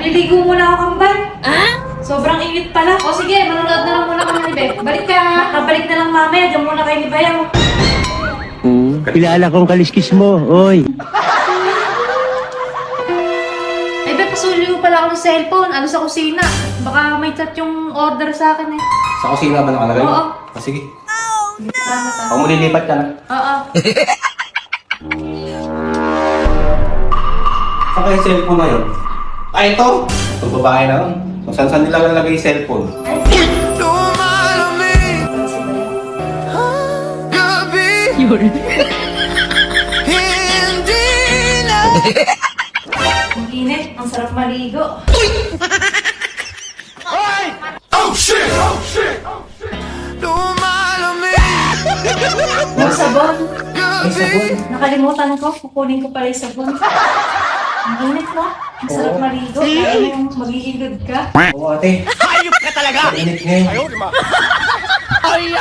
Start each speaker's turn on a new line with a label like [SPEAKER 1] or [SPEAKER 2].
[SPEAKER 1] Maliligo muna ako, kambal. Sobrang init pala. O sige, manonood na lang muna kami ni Beb. Balik ka ha. Kabalik na lang mamaya. Diyan muna kayo ni Bayaw.
[SPEAKER 2] Kilala kong kaliskis mo, oy.
[SPEAKER 1] Eh, Beb, pasuli mo pala ako ng cellphone. Ano sa kusina? Baka may chat yung order sa akin eh.
[SPEAKER 3] Sa kusina ba nakalagay?
[SPEAKER 1] Oo.
[SPEAKER 3] Ah, sige.
[SPEAKER 1] Salamat ah.
[SPEAKER 3] Ako mo lilipat ka na.
[SPEAKER 1] Oo.
[SPEAKER 3] Saan kayo yung cellphone na yun? Ah, ito! Itong babae na yun. Kung saan nila nalagay yung cellphone.
[SPEAKER 1] Ang init. Ang sarap maligo. Yung sabon.
[SPEAKER 3] Ay, sabon.
[SPEAKER 1] Nakalimutan ko. Kukunin ko pala yung sabon. Ang init mo. Ang sarap maligo. Lalo yung maghihilod ka.
[SPEAKER 3] Oo, ate.
[SPEAKER 2] Hayop ka talaga!
[SPEAKER 3] Init ngayon.
[SPEAKER 2] Ay!